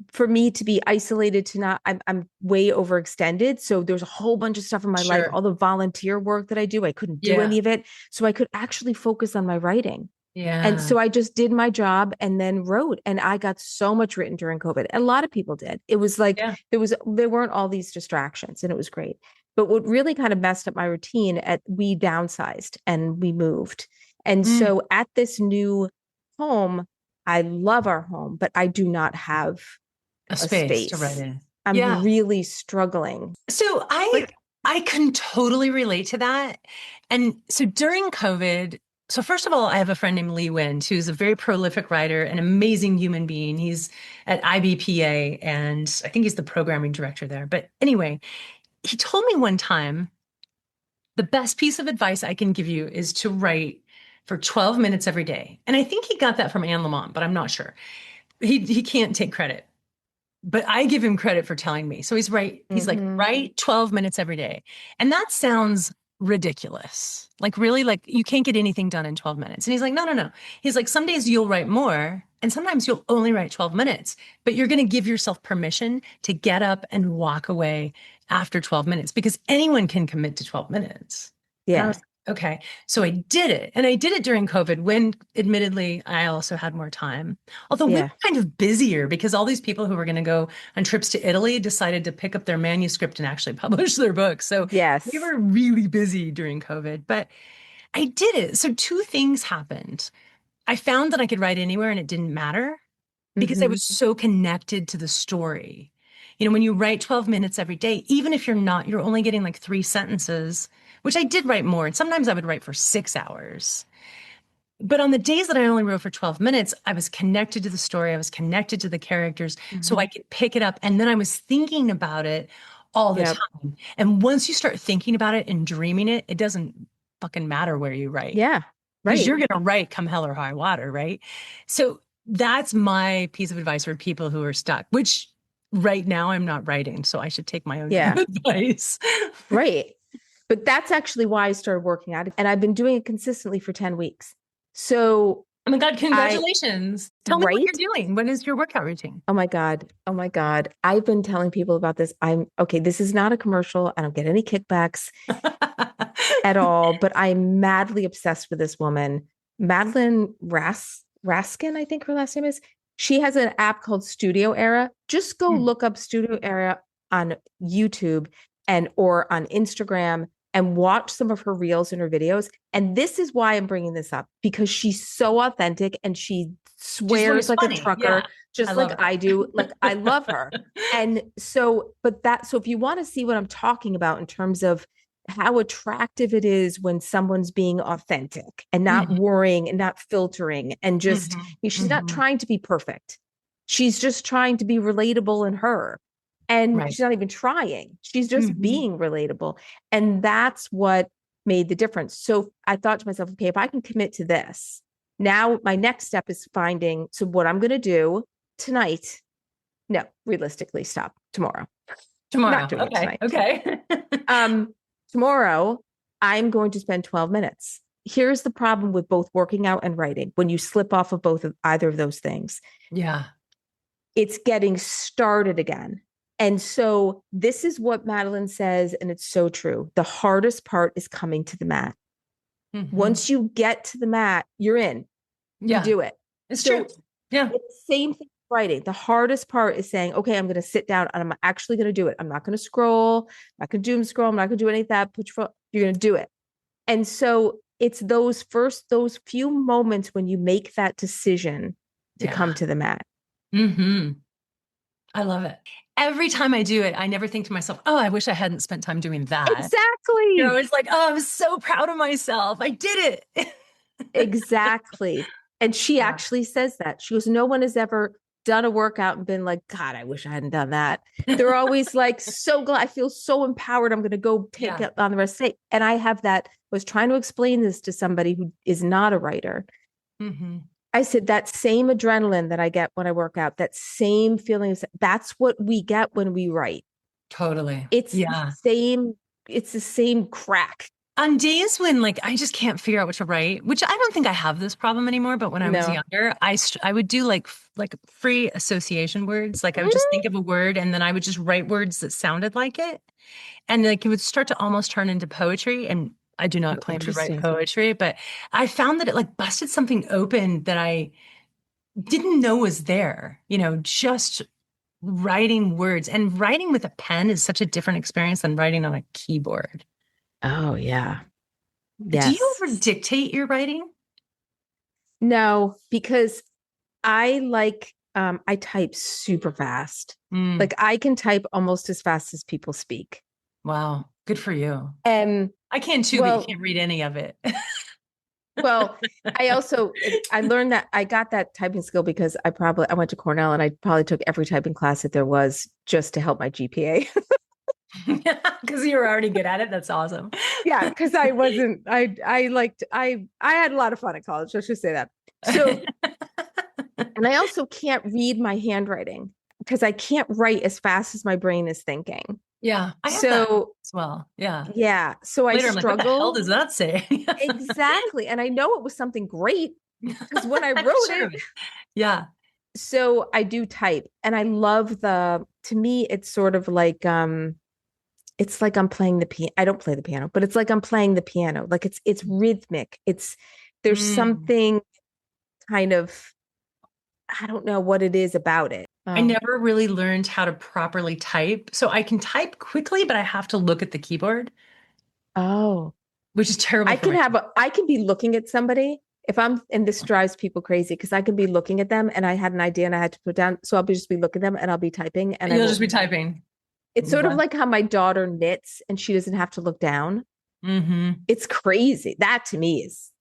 for me to be isolated, I'm way overextended. So there's a whole bunch of stuff in my life, all the volunteer work that I do, I couldn't do any of it. So I could actually focus on my writing. Yeah. And so I just did my job and then wrote, and I got so much written during COVID. And a lot of people did. It was like, there weren't all these distractions, and it was great. But what really kind of messed up my routine, we downsized and we moved. And so at this new home, I love our home, but I do not have a space to write in. I'm really struggling. So I can totally relate to that. And so during COVID, so first of all, I have a friend named Lee Wind, who's a very prolific writer, an amazing human being. He's at IBPA, and I think he's the programming director there. But anyway, he told me one time, the best piece of advice I can give you is to write for 12 minutes every day. And I think he got that from Anne Lamott, but I'm not sure. He can't take credit, but I give him credit for telling me. So he's right. He's like, write 12 minutes every day. And that sounds ridiculous. Like really, like you can't get anything done in 12 minutes. And he's like, no. He's like, some days you'll write more and sometimes you'll only write 12 minutes, but you're going to give yourself permission to get up and walk away after 12 minutes because anyone can commit to 12 minutes. Yeah. Okay. So I did it. And I did it during COVID when admittedly I also had more time. Although we were kind of busier because all these people who were going to go on trips to Italy decided to pick up their manuscript and actually publish their books. So we were really busy during COVID. But I did it. So two things happened. I found that I could write anywhere and it didn't matter because I Mhm. was so connected to the story. When you write 12 minutes every day, even if you're only getting like 3 sentences, which I did write more. And sometimes I would write for 6 hours. But on the days that I only wrote for 12 minutes, I was connected to the story. I was connected to the characters so I Mhm. could pick it up. And then I was thinking about it all the Yep. time. And once you start thinking about it and dreaming it, it doesn't fucking matter where you write Yeah. because Right. you're going to write come hell or high water, right? So that's my piece of advice for people who are stuck, which right now I'm not writing. So I should take my own Yeah. advice. Right. But that's actually why I started working out. And I've been doing it consistently for 10 weeks. So Oh my God, I, congratulations. Tell me what right? you're doing. What is your workout routine? Oh my God. Oh my God. I've been telling people about this. I'm okay. This is not a commercial. I don't get any kickbacks at all, but I'm madly obsessed with this woman, Madeline Raskin, I think her last name is. She has an app called Studio Era. Just go Hmm. look up Studio Era on YouTube and or on Instagram and watch some of her reels and her videos. And this is why I'm bringing this up because she's so authentic and she She's swears always like a funny. Yeah, trucker, I just love like I do. her. Like I love her. And so, so if you want to see what I'm talking about in terms of how attractive it is when someone's being authentic and not Mhm, worrying and not filtering and just mhm, she's not mhm. trying to be perfect. She's just trying to be relatable in her. And Right. she's not even trying. She's just Mhm. being relatable. And that's what made the difference. So I thought to myself, okay, if I can commit to this, now my next step is finding. So what I'm going to do tonight, no, realistically, stop tomorrow. Not Tomorrow. doing it Okay. tonight. Okay. Um, Tomorrow, I'm going to spend 12 minutes. Here's the problem with both working out and writing. When you slip off of both of either of those things, Yeah. it's getting started again. And so this is what Madeline says, and it's so true. The hardest part is coming to the mat. Mhm. Once you get to the mat, you're in. You Yeah. do it. It's true. So Yeah. it's the same thing with writing. The hardest part is saying, okay, I'm going to sit down and I'm actually going to do it. I'm not going to scroll. I'm not going to doom scroll. I'm not going to do any of that. You're going to do it. And so it's those few moments when you make that decision to Yeah. come to the mat. Hmm. I love it. Every time I do it, I never think to myself, oh, I wish I hadn't spent time doing that. You're Exactly. always like, oh, I'm so proud of myself. I did it. Exactly. And she Yeah. actually says that. She goes, no one has ever done a workout and been like, God, I wish I hadn't done that. They're always like, so glad. I feel so empowered. I'm going to go take Yeah. it on the rest of the day. And I have that, was trying to explain this to somebody who is not a writer. Hmm. I said, that same adrenaline that I get when I work out, that same feeling, that's what we get when we write. Totally. It's the Yeah. same, it's the same crack. On days when like I just can't figure out what to write, which I don't think I have this problem anymore, but when I was No. younger, I would do like free association words. Like I would just Mhm. think of a word and then I would just write words that sounded like it. And like it would start to almost turn into poetry. And I do Oh, not claim to write interesting. poetry, but I found that it like busted something open that I didn't know was there, just writing words and writing with a pen is such a different experience than writing on a keyboard. Oh, yeah. Do you Yes. ever dictate your writing? No, because I type super fast. Mm, Like I can type almost as fast as people speak. wow. Good for you. And I can too, but you well, can't read any of it. well, I learned that I got that typing skill because I went to Cornell and I probably took every typing class that there was just to help my GPA. Because you were already good at it. That's awesome. Yeah, because I had a lot of fun at college. Let's just say that. So, and I also can't read my handwriting because I can't write as fast as my brain is thinking. Yeah, I have that So, as well. Yeah. yeah, so I Later, I'm like, what the hell struggle. does that say? Exactly. And I know it was something great because when I I'm wrote sure of it, it. Yeah. so I do type and I love to me, it's like I'm playing the piano. I don't play the piano, but it's like I'm playing the piano. Like it's rhythmic. There's Mm. something kind of, I don't know what it is about it. I never really learned how to properly type. So I can type quickly, but I have to look at the keyboard. Oh. which is terrible. I can be looking at somebody if I'm, and this drives people crazy because I can be looking at them and I had an idea and I had to put down. So I'll just be looking at them and I'll be typing and You'll just be typing. It's sort of like how my daughter knits and she doesn't have to look down. Mm-hmm. It's crazy. That to me is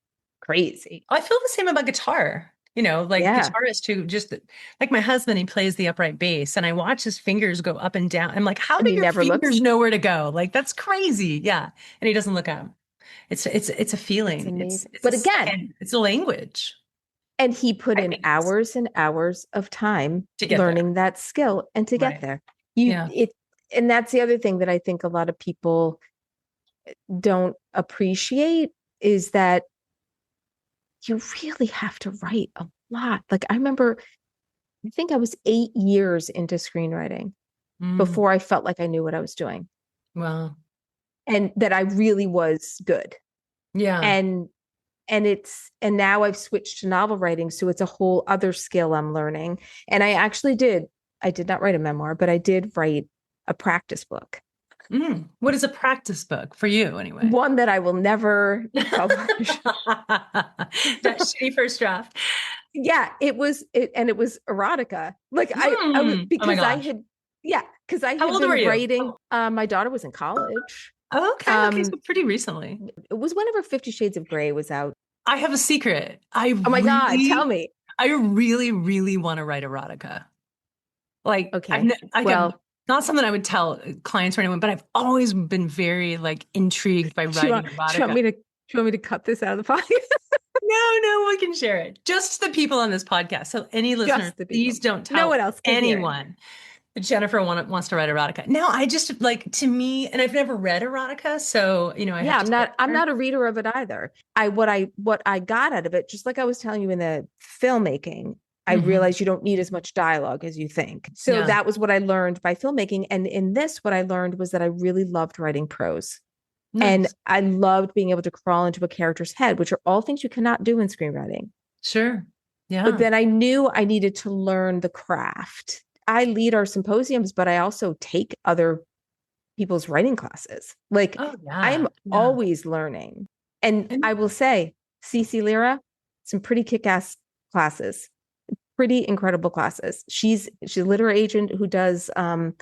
crazy. I feel the same about guitar. Like guitarists who just like my husband, he plays the upright bass and I watch his fingers go up and down. I'm like, how do your fingers know where to go? Like, that's crazy. Yeah. And he doesn't look at them. It's a feeling. It's but again, it's a language. And he put in hours and hours of time learning that skill and to get there. And that's the other thing that I think a lot of people don't appreciate is that you really have to write a lot. Like I remember, I think I was 8 years into screenwriting before I felt like I knew what I was doing. Wow. And that I really was good. Yeah. And now I've switched to novel writing. So it's a whole other skill I'm learning. And I did not write a memoir, but I did write a practice book. What is a practice book for you anyway? One that I will never publish. That shitty first draft. Yeah, it was erotica. Like I had been writing. My daughter was in college. Oh, okay. So pretty recently. It was whenever 50 Shades of Grey was out. I have a secret. God, tell me. I really, really want to write erotica. Like, okay. Not something I would tell clients or anyone, but I've always been very intrigued by writing erotica. Do you want me to cut this out of the podcast? No, we can share it. Just the people on this podcast. So any listeners, please don't tell no one else anyone. Jennifer wants to write erotica. Now, I just to me, and I've never read erotica, so I'm not a reader of it either. What I got out of it, just like I was telling you in the filmmaking, I realized you don't need as much dialogue as you think. So that was what I learned by filmmaking. And in this, what I learned was that I really loved writing prose. Nice. And I loved being able to crawl into a character's head, which are all things you cannot do in screenwriting. Sure. Yeah. But then I knew I needed to learn the craft. I lead our symposiums, but I also take other people's writing classes. I'm always learning. And I will say, Cece Lira, some pretty kick-ass classes. Pretty incredible classes. She's a literary agent who does and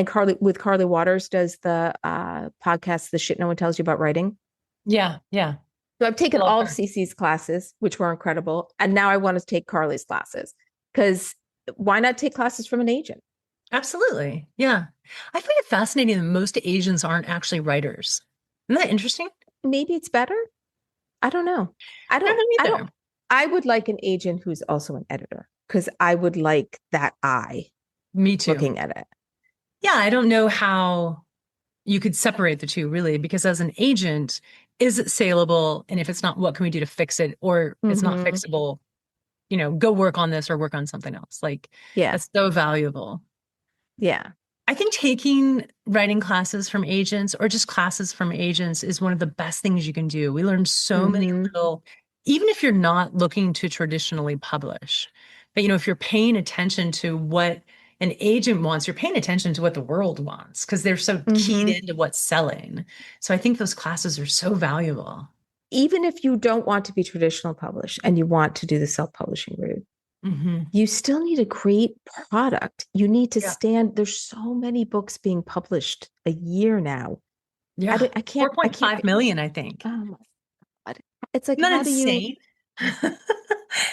Carly Waters does the podcast The Shit No One Tells You About Writing. Yeah. So I've taken all of Cece's classes, which were incredible, and now I want to take Carly's classes because why not take classes from an agent? Absolutely. Yeah. I find it fascinating that most agents aren't actually writers. Isn't that interesting? Maybe it's better. I don't know. I don't know either. I would like an agent who's also an editor because I would like that eye. Me too. Looking at it. Yeah, I don't know how you could separate the two really, because as an agent, is it saleable? And if it's not, what can we do to fix it? Or it's not fixable, go work on this or work on something else. That's so valuable. Yeah. I think taking writing classes from agents or just classes from agents is one of the best things you can do. We learn so many little, even if you're not looking to traditionally publish, but if you're paying attention to what an agent wants, you're paying attention to what the world wants because they're so keyed into what's selling. So I think those classes are so valuable. Even if you don't want to be traditional published and you want to do the self-publishing route, you still need a great product. You need to stand. There's so many books being published a year now. Yeah, I can't. 4.5 million, I think. Oh my God. It's like, how insane?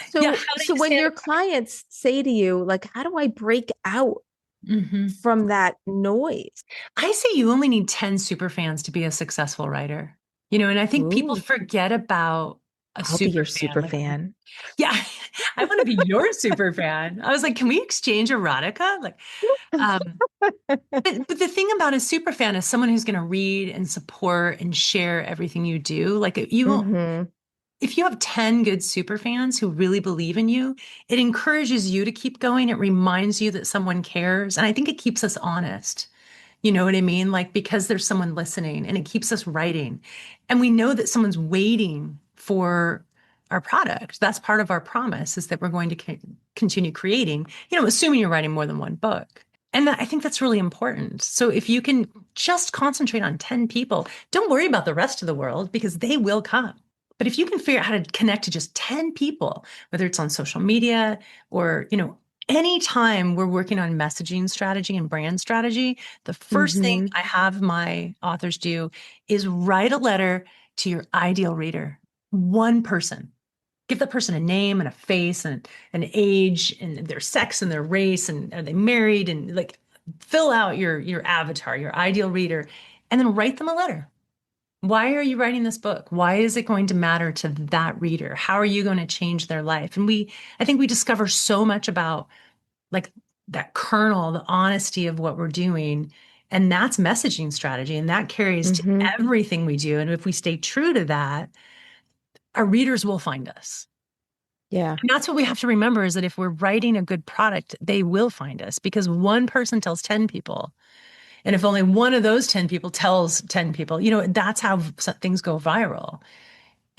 So when your clients say to you, how do I break out from that noise? I say you only need 10 super fans to be a successful writer. And I think people forget about I'll be your super fan. Yeah, I want to be your super fan. I was like, can we exchange erotica? But the thing about a super fan is someone who's going to read and support and share everything you do. If you have 10 good super fans who really believe in you, it encourages you to keep going. It reminds you that someone cares. And I think it keeps us honest. You know what I mean? Because there's someone listening and it keeps us writing. And we know that someone's waiting for our product. That's part of our promise is that we're going to continue creating, assuming you're writing more than one book. And I think that's really important. So if you can just concentrate on 10 people, don't worry about the rest of the world because they will come. But if you can figure out how to connect to just 10 people, whether it's on social media or, anytime we're working on messaging strategy and brand strategy, the first thing Mm-hmm. I have my authors do is write a letter to your ideal reader, one person. Give that person a name and a face and an age and their sex and their race and are they married and like fill out your avatar, your ideal reader, and then write them a letter. Why are you writing this book? Why is it going to matter to that reader? How are you going to change their life? And I think we discover so much about like that kernel, the honesty of what we're doing. And that's messaging strategy. And that carries to Mm-hmm. everything we do. And if we stay true to that, our readers will find us. Yeah. And that's what we have to remember is that if we're writing a good product, they will find us because one person tells 10 people. And if only one of those 10 people tells 10 people, that's how things go viral.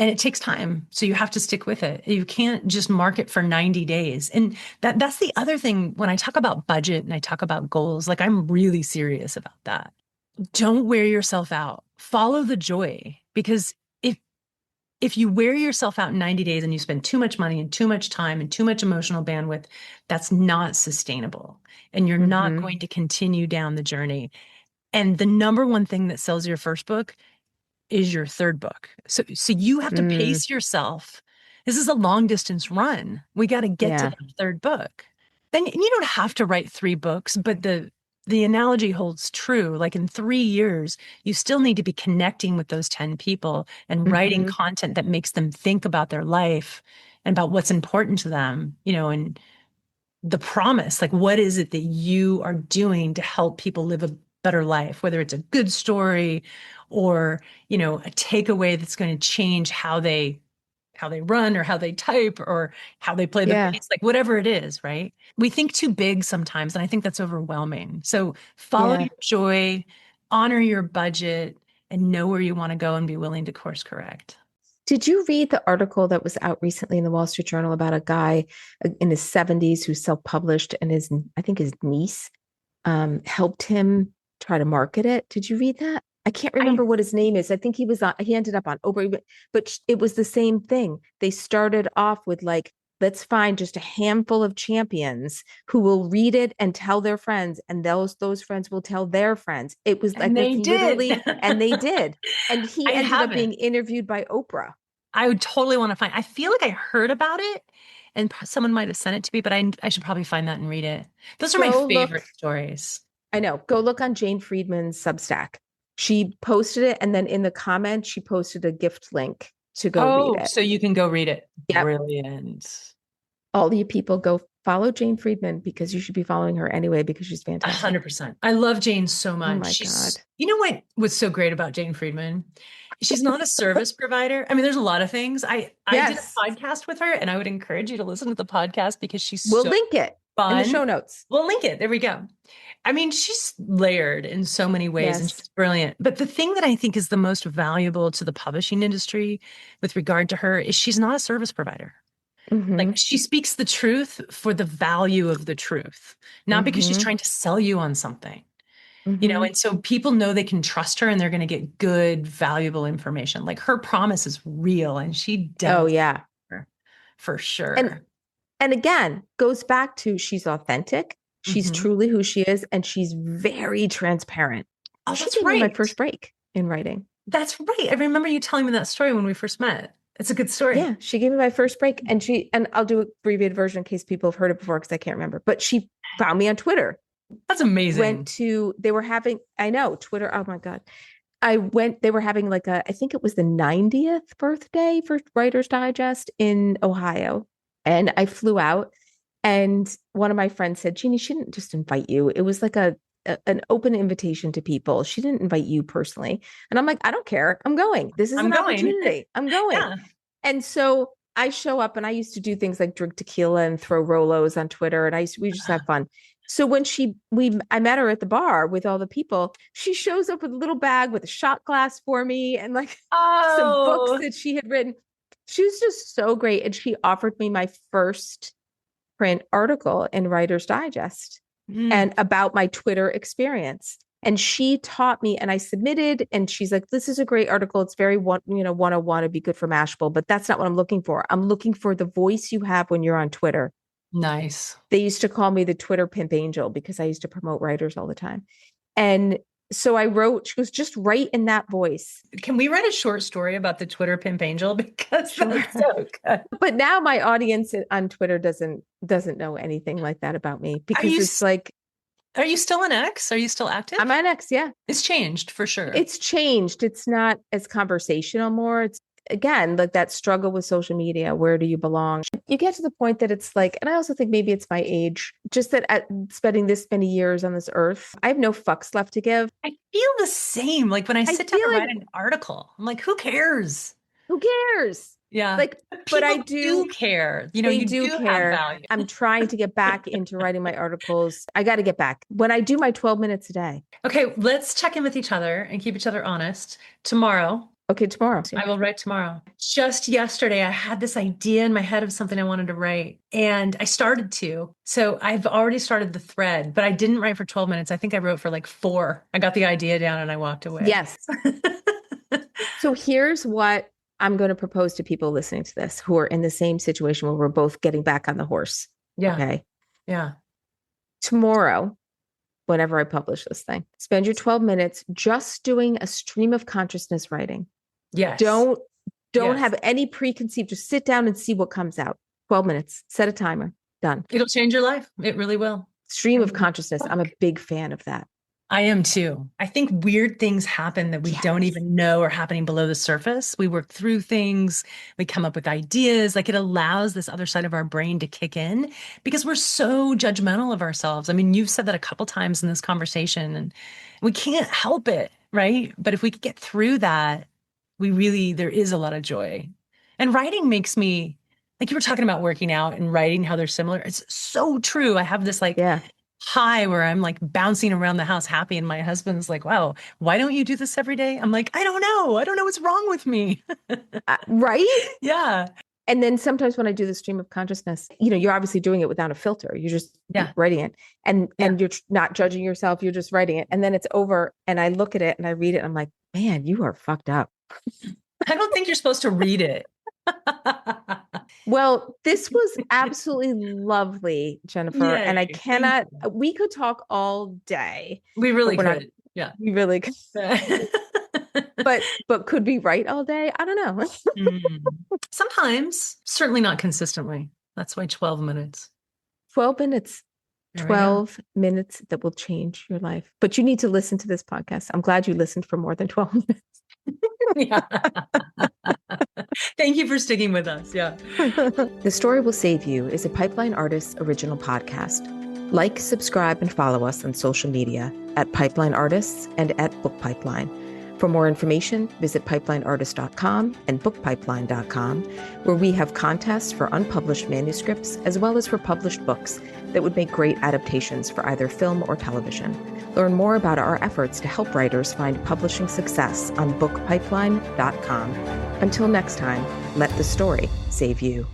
And it takes time. So you have to stick with it. You can't just market for 90 days. And that's the other thing when I talk about budget and I talk about goals, like I'm really serious about that. Don't wear yourself out. Follow the joy because if you wear yourself out in 90 days and you spend too much money and too much time and too much emotional bandwidth, that's not sustainable. And you're not Mm-hmm. going to continue down the journey. And the number one thing that sells your first book is your third book. So you have to Mm. pace yourself. This is a long distance run. We got to get to Yeah. that third book. Then you don't have to write three books, but the analogy holds true. Like in 3 years, you still need to be connecting with those 10 people and writing Mm-hmm. content that makes them think about their life and about what's important to them, and the promise, like what is it that you are doing to help people live a better life, whether it's a good story or, a takeaway that's going to change how they run or how they type or how they play the Yeah. bass, like whatever it is, right? We think too big sometimes, and I think that's overwhelming. So follow Yeah. your joy, honor your budget, and know where you want to go and be willing to course correct. Did you read the article that was out recently in the Wall Street Journal about a guy in his 70s who self-published and I think his niece helped him try to market it? Did you read that? I can't I remember what his name is. I think he ended up on Oprah, but it was the same thing. They started off with like, let's find just a handful of champions who will read it and tell their friends, and those friends will tell their friends. It was and like they this did. literally, and they did. And he I ended up being haven't. interviewed by Oprah. I would totally want to find. I feel like I heard about it, and someone might have sent it to me, but I should probably find that and read it. Those are my Go favorite look. stories. I know. Go look on Jane Friedman's Substack. She posted it, and then in the comments, she posted a gift link to go read Oh, it. so you can go read it. Yep. Brilliant. All you people go follow Jane Friedman because you should be following her anyway because she's fantastic. 100%. I love Jane so Oh much. my God. You know what was so great about Jane Friedman? She's not a service provider. I mean, there's a lot of things. I did Yes. a podcast with her, and I would encourage you to listen to the podcast because she's We'll so link it in the fun. show notes. We'll link it. There we go. I mean, she's layered in so many ways and Yes. she's brilliant. But the thing that I think is the most valuable to the publishing industry with regard to her is she's not a service provider. Like Mm-hmm. she speaks the truth for the value of the truth, not because she's Mm-hmm. trying to sell you on something. Mm-hmm. And so people know they can trust her and they're going to get good, valuable information. Like her promise is real and she Oh does yeah. for And sure. and again, goes back to she's authentic. She's Mhm. truly who she is, and she's very transparent. Oh, She that's gave me my right. first break in writing. That's right. I remember you telling me that story when we first met. It's a good story. Yeah, she gave me my first break, and I'll do a abbreviated version in case people have heard it before because I can't remember. But she found me on Twitter. That's amazing. They were having, I know, Twitter. Oh my God. They were having like I think it was the 90th birthday for Writer's Digest in Ohio. And I flew out, and one of my friends said, Jeannie, she didn't just invite you. It was like an open invitation to people. She didn't invite you personally. And I'm like, I don't care. I'm going. This is I'm an going. opportunity. I'm going. Yeah. And so I show up, and I used to do things like drink tequila and throw Rolos on Twitter. And we just have fun. So when I met her at the bar with all the people, she shows up with a little bag with a shot glass for me and like some books Oh, that she had written. She was just so great. And she offered me my first print article in Writer's Digest. and about my Twitter experience. And she taught me, and I submitted, and she's like, this is a great article. It's very 101, it'd be good for Mashable, but that's not what I'm looking for. I'm looking for the voice you have when you're on Twitter. Nice. They used to call me the Twitter pimp angel because I used to promote writers all the time. And so I wrote, she goes, just write in that voice. Can we write a short story about the Twitter pimp angel? Because that's so good. But now my audience on Twitter doesn't know anything like that about me, because it's like, are you still on X? Are you still active? I'm on X, yeah. It's changed for sure. It's changed. It's not as conversational more. It's, again, like that struggle with social media. Where do you belong? You get to the point that it's like, and I also think maybe it's my age, just that at spending this many years on this earth, I have no fucks left to give. I feel the same. Like when I sit down to write an article, I'm like, who cares? Who cares? Yeah. Like, but I do care. You know, you do care. Have value. I'm trying to get back into writing my articles. I got to get back when I do my 12 minutes a day. Okay. Let's check in with each other and keep each other honest tomorrow. Okay. Tomorrow. I will write tomorrow. Just yesterday, I had this idea in my head of something I wanted to write, and I started to. So I've already started the thread, but I didn't write for 12 minutes. I think I wrote for like 4. I got the idea down and I walked away. Yes. So here's what I'm going to propose to people listening to this who are in the same situation where we're both getting back on the horse. Yeah. Okay. Yeah. Tomorrow, whenever I publish this thing, spend your 12 minutes just doing a stream of consciousness writing. Yes. Don't have any preconceived, just sit down and see what comes out. 12 minutes, set a timer, done. It'll change your life. It really will. Stream of consciousness. I'm a big fan of that. I am too. I think weird things happen that we don't even know are happening below the surface. We work through things. We come up with ideas. Like, it allows this other side of our brain to kick in because we're so judgmental of ourselves. I mean, you've said that a couple times in this conversation, and we can't help it, right? But if we could get through that, there is a lot of joy. And writing makes me, like you were talking about working out and writing, how they're similar. It's so true. I have this high where I'm like bouncing around the house happy, and my husband's like, wow, why don't you do this every day? I'm like, I don't know what's wrong with me. Right? Yeah. And then sometimes when I do the stream of consciousness, you're obviously doing it without a filter. You're just writing it, and you're not judging yourself. You're just writing it. And then it's over, and I look at it and I read it. And I'm like, man, you are fucked up. I don't think you're supposed to read it. Well, this was absolutely lovely, Jennifer. Yay, and we could talk all day. We really could. We really could. but could we write all day? I don't know. Sometimes, certainly not consistently. That's why 12 minutes. 12 minutes. 12 minutes that will change your life. But you need to listen to this podcast. I'm glad you listened for more than 12 minutes. Yeah. Thank you for sticking with us. Yeah. The Story Will Save You is a Pipeline Artists original podcast. Like, subscribe, and follow us on social media at Pipeline Artists and at Book Pipeline. For more information, visit pipelineartist.com and bookpipeline.com, where we have contests for unpublished manuscripts as well as for published books that would make great adaptations for either film or television. Learn more about our efforts to help writers find publishing success on bookpipeline.com. Until next time, let the story save you.